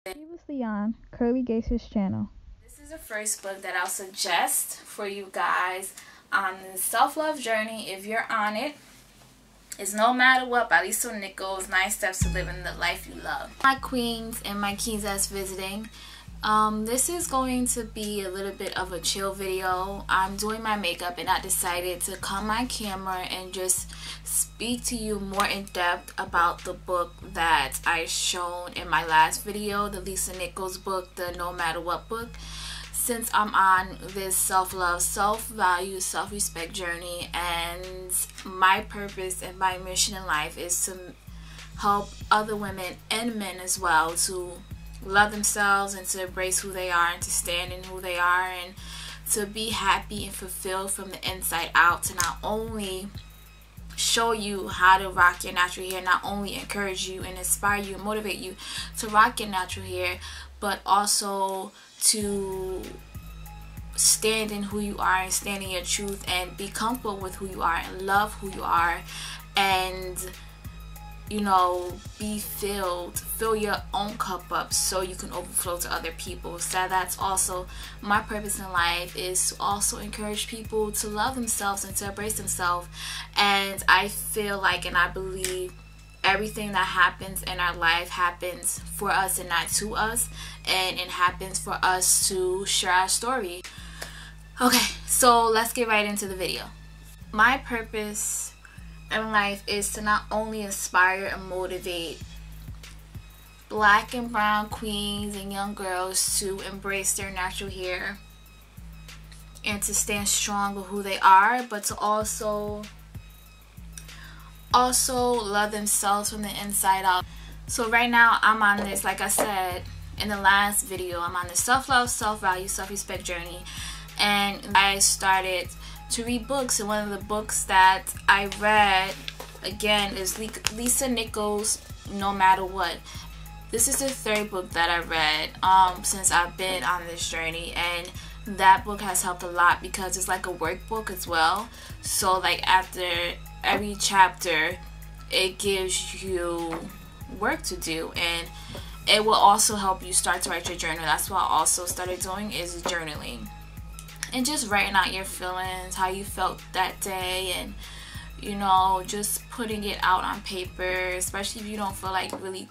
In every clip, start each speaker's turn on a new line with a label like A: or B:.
A: Previously on Curlygaisha's channel.
B: This is the first book that I'll suggest for you guys on the self-love journey if you're on it. It's No Matter What by Lisa Nichols, 9 Steps to Living the Life You Love. My queens and my kings that's visiting. This is going to be a little bit of a chill video. I'm doing my makeup and I decided to come my camera and just speak to you more in depth about the book that I shown in my last video, the Lisa Nichols book, the No Matter What book. Since I'm on this self-love, self-value, self-respect journey, and my purpose and my mission in life is to help other women and men as well to love themselves and to embrace who they are and to stand in who they are and to be happy and fulfilled from the inside out, to not only show you how to rock your natural hair, not only encourage you and inspire you and motivate you to rock your natural hair, but also to stand in who you are and stand in your truth and be comfortable with who you are and love who you are, and you know, fill your own cup up so you can overflow to other people. So that's also my purpose in life, is to also encourage people to love themselves and to embrace themselves. And I feel like, and I believe, everything that happens in our life happens for us and not to us, and it happens for us to share our story. Okay, so let's get right into the video. My purpose in life is to not only inspire and motivate black and brown queens and young girls to embrace their natural hair and to stand strong with who they are, but to also love themselves from the inside out. So right now I'm on this, like I said in the last video, I'm on the self-love, self-value, self-respect journey, and I started to read books, and one of the books that I read again is Lisa Nichols' No Matter What. This is the third book that I read since I've been on this journey, and that book has helped a lot because it's like a workbook as well. So like after every chapter it gives you work to do, and it will also help you start to write your journal. That's what I also started doing, is journaling and just writing out your feelings, how you felt that day, and you know, just putting it out on paper. Especially if you don't feel like really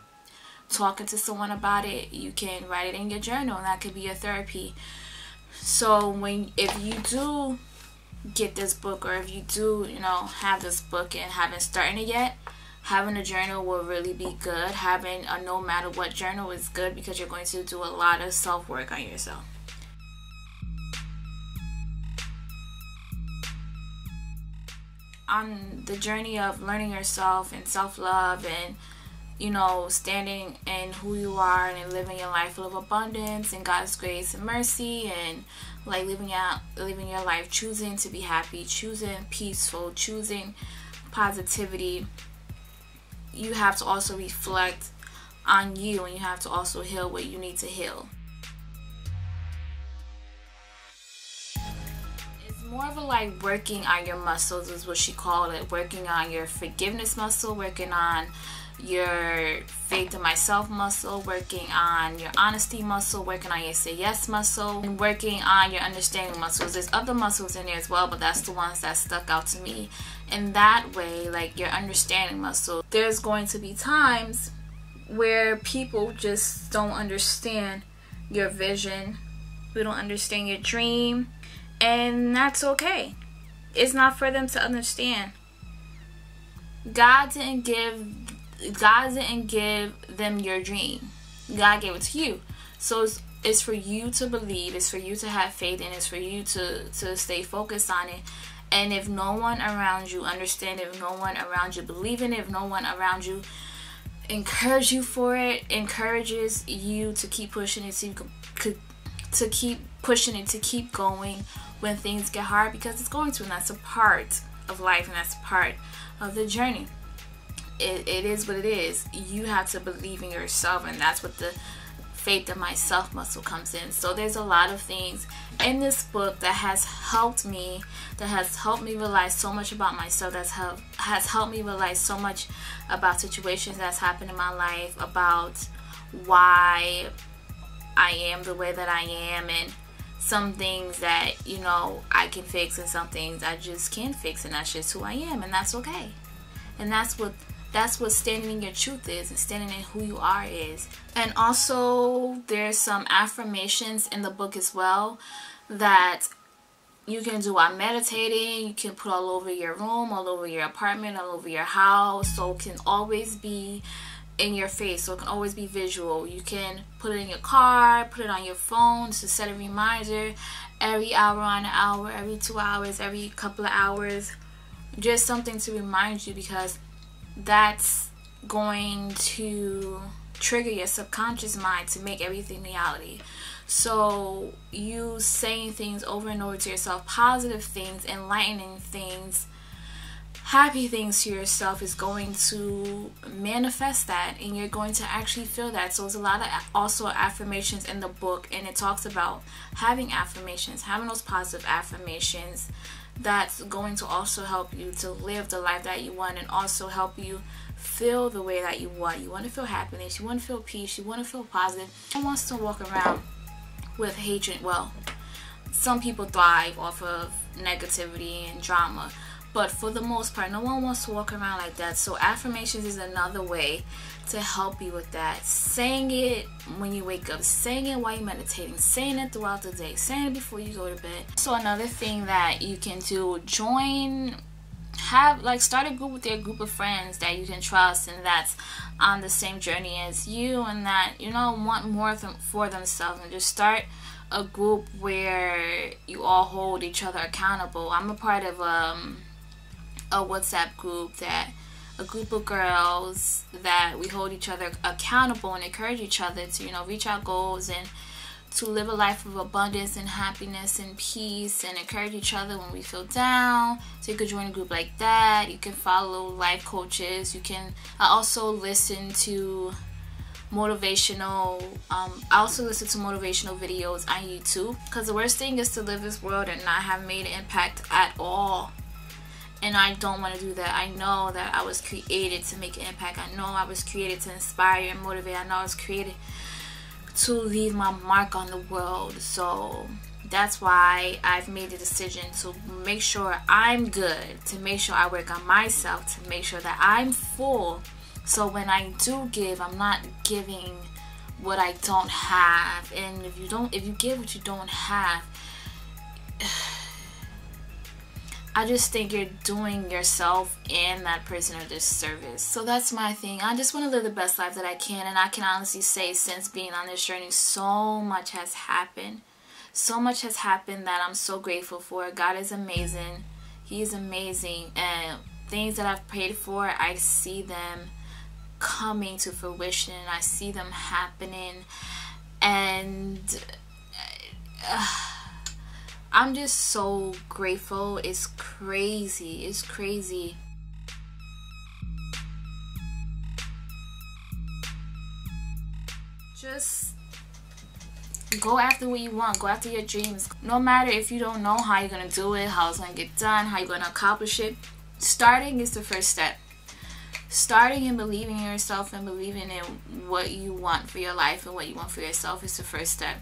B: talking to someone about it, you can write it in your journal, and that could be your therapy. So if you do get this book, or if you do, you know, have this book and haven't started it yet, having a journal will really be good. Having a No Matter What journal is good because you're going to do a lot of self-work on yourself. On the journey of learning yourself and self-love, and you know, standing in who you are and living your life full of abundance and God's grace and mercy, and like living your life choosing to be happy, choosing peaceful, choosing positivity, you have to also reflect on you, and you have to also heal what you need to heal. More of a like working on your muscles is what she called it. Working on your forgiveness muscle, working on your faith in myself muscle, working on your honesty muscle, working on your say yes muscle, and working on your understanding muscles. There's other muscles in there as well, but that's the ones that stuck out to me. In that way, like your understanding muscle, there's going to be times where people just don't understand your vision, we don't understand your dream, and that's okay. It's not for them to understand. God didn't give them your dream. God gave it to you. So it's for you to believe, it's for you to have faith, and it's for you to stay focused on it. And if no one around you understands, if no one around you believes in it, if no one around you encourages you for it, encourages you to keep pushing it, to keep going when things get hard, because it's going to, and that's a part of life, and that's a part of the journey. It is what it is. You have to believe in yourself, and that's what the faith in myself muscle comes in. So there's a lot of things in this book that has helped me realize so much about myself, that has helped me realize so much about situations that's happened in my life, about why I am the way that I am, and some things that, you know, I can fix and some things I just can't fix, and that's just who I am, and that's okay. And that's what standing in your truth is, and standing in who you are is. And also there's some affirmations in the book as well that you can do while meditating. You can put all over your room, all over your apartment, all over your house, so it can always be in your face, so it can always be visual. You can put it in your car, put it on your phone to set a reminder every hour on an hour, every 2 hours, every couple of hours. Just something to remind you, because that's going to trigger your subconscious mind to make everything reality. So you saying things over and over to yourself, positive things, enlightening things, happy things to yourself, is going to manifest that, and you're going to actually feel that. So there's a lot of also affirmations in the book, and it talks about having affirmations, having those positive affirmations. That's going to also help you to live the life that you want, and also help you feel the way that you want. You want to feel happiness, you want to feel peace, you want to feel positive. No one wants to walk around with hatred. Well, some people thrive off of negativity and drama, but for the most part, no one wants to walk around like that. So affirmations is another way to help you with that. Saying it when you wake up, saying it while you're meditating, saying it throughout the day, saying it before you go to bed. So another thing that you can do, start a group with your group of friends that you can trust, and that's on the same journey as you, and that, you know, want more for themselves, and just start a group where you all hold each other accountable. I'm a part of a WhatsApp group, a group of girls that we hold each other accountable and encourage each other to, you know, reach our goals and to live a life of abundance and happiness and peace, and encourage each other when we feel down. So you could join a group like that. You can follow life coaches. I also listen to motivational videos on YouTube, because the worst thing is to live this world and not have made an impact at all. And I don't want to do that. I know that I was created to make an impact. I know I was created to inspire and motivate. I know I was created to leave my mark on the world. So that's why I've made the decision to make sure I'm good, to make sure I work on myself, to make sure that I'm full. So when I do give, I'm not giving what I don't have. And if you give what you don't have, I just think you're doing yourself and that person a disservice. So that's my thing. I just want to live the best life that I can, and I can honestly say, since being on this journey, so much has happened. So much has happened that I'm so grateful for. God is amazing. He is amazing. And things that I've prayed for, I see them coming to fruition. I see them happening. And I'm just so grateful. It's crazy. It's crazy. Just go after what you want. Go after your dreams. No matter if you don't know how you're going to do it, how it's going to get done, how you're going to accomplish it. Starting is the first step. Starting and believing in yourself and believing in what you want for your life and what you want for yourself is the first step.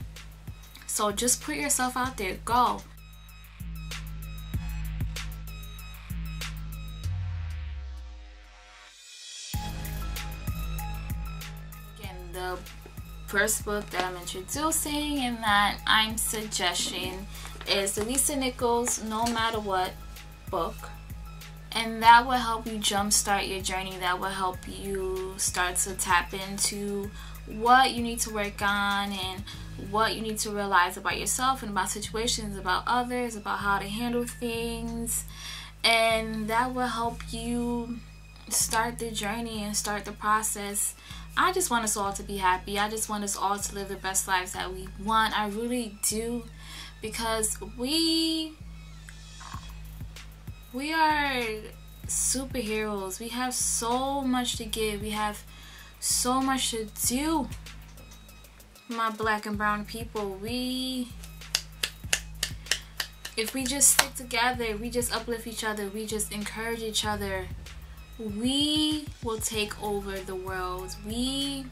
B: So just put yourself out there. Go. Again, the first book that I'm introducing and that I'm suggesting is the Lisa Nichols No Matter What book. And that will help you jumpstart your journey. That will help you start to tap into what you need to work on and what you need to realize about yourself and about situations, about others, about how to handle things. And that will help you start the journey and start the process. I just want us all to be happy. I just want us all to live the best lives that we want. I really do, because we are superheroes. We have so much to give. We have so much to do. My black and brown people, if we just stick together, we just uplift each other, we just encourage each other, we will take over the world. We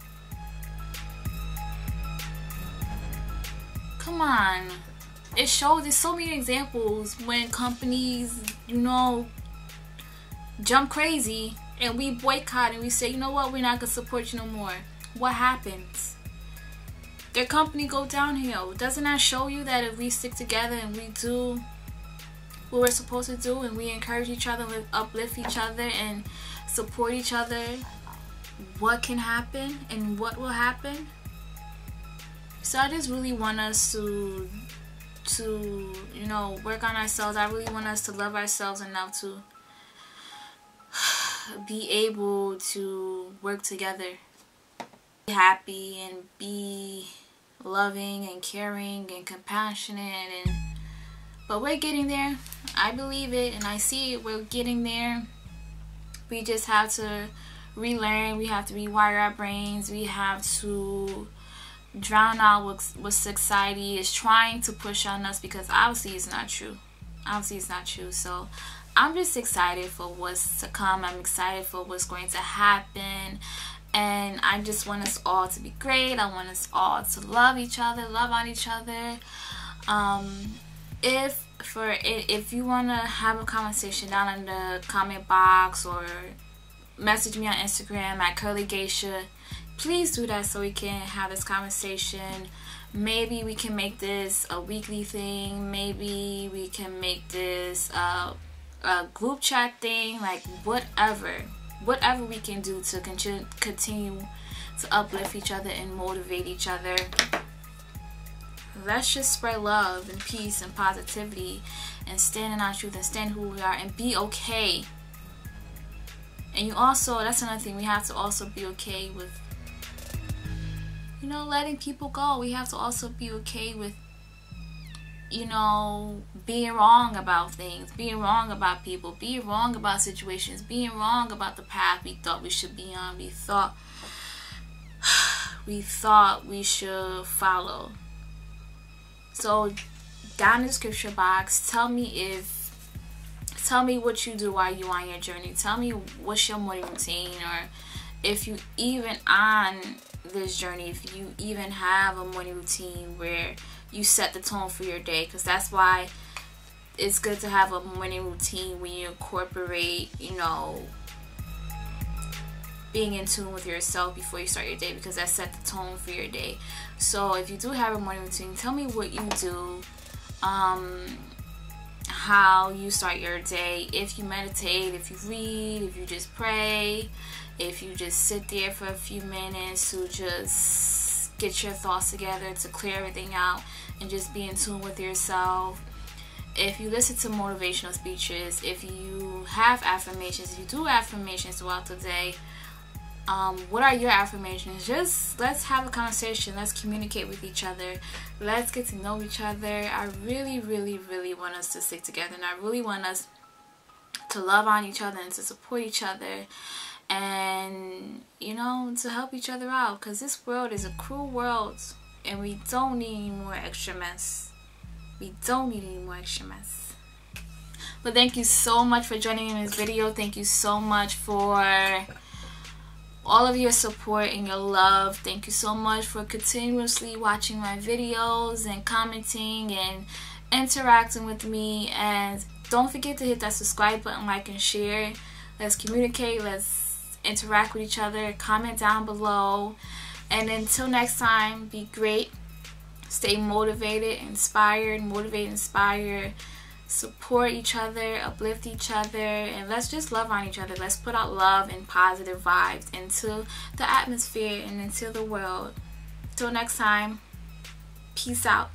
B: Come on. It shows, there's so many examples when companies, you know, jump crazy and we boycott and we say, you know what, we're not gonna support you no more. What happens? Their company go downhill. Doesn't that show you that if we stick together and we do what we're supposed to do and we encourage each other, uplift each other and support each other, what can happen and what will happen? So I just really want us to you know, work on ourselves. I really want us to love ourselves enough to be able to work together, be happy and be loving and caring and compassionate. And but we're getting there. I believe it and I see it. We're getting there. We just have to relearn. We have to rewire our brains. We have to drown out what society is trying to push on us, because obviously it's not true. Obviously it's not true. So I'm just excited for what's to come. I'm excited for what's going to happen. And I just want us all to be great. I want us all to love each other, love on each other. If you want to have a conversation down in the comment box or message me on Instagram at Curlygaisha, please do that so we can have this conversation. Maybe we can make this a weekly thing. Maybe we can make this a group chat thing. Like whatever we can do to continue to uplift each other and motivate each other. Let's just spread love and peace and positivity and stand in our truth and stand who we are and be okay. And you also, that's another thing, we have to also be okay with, you know, letting people go. We have to also be okay with, you know, being wrong about things, being wrong about people, being wrong about situations, being wrong about the path we thought we should be on, we thought we should follow. So down in the description box, tell me what you do while you're on your journey. Tell me what's your morning routine, or if you even on this journey, if you even have a morning routine where you set the tone for your day, because that's why it's good to have a morning routine when you incorporate, you know, being in tune with yourself before you start your day, because that set the tone for your day. So if you do have a morning routine, tell me what you do, how you start your day, if you meditate, if you read, if you just pray, if you just sit there for a few minutes to just get your thoughts together, to clear everything out and just be in tune with yourself. If you listen to motivational speeches, if you have affirmations, if you do affirmations throughout the day, what are your affirmations? Just let's have a conversation. Let's communicate with each other. Let's get to know each other. I really, really, really want us to stick together, and I really want us to love on each other and to support each other, and, you know, to help each other out, because this world is a cruel world and we don't need any more extra mess. We don't need any more extra mess. But thank you so much for joining me in this video. Thank you so much for all of your support and your love. Thank you so much for continuously watching my videos and commenting and interacting with me. And don't forget to hit that subscribe button, like and share. Let's communicate, let's interact with each other. Comment down below. And until next time, be great, stay motivated, inspired, motivate, inspire, support each other, uplift each other, and let's just love on each other. Let's put out love and positive vibes into the atmosphere and into the world. Till next time, peace out.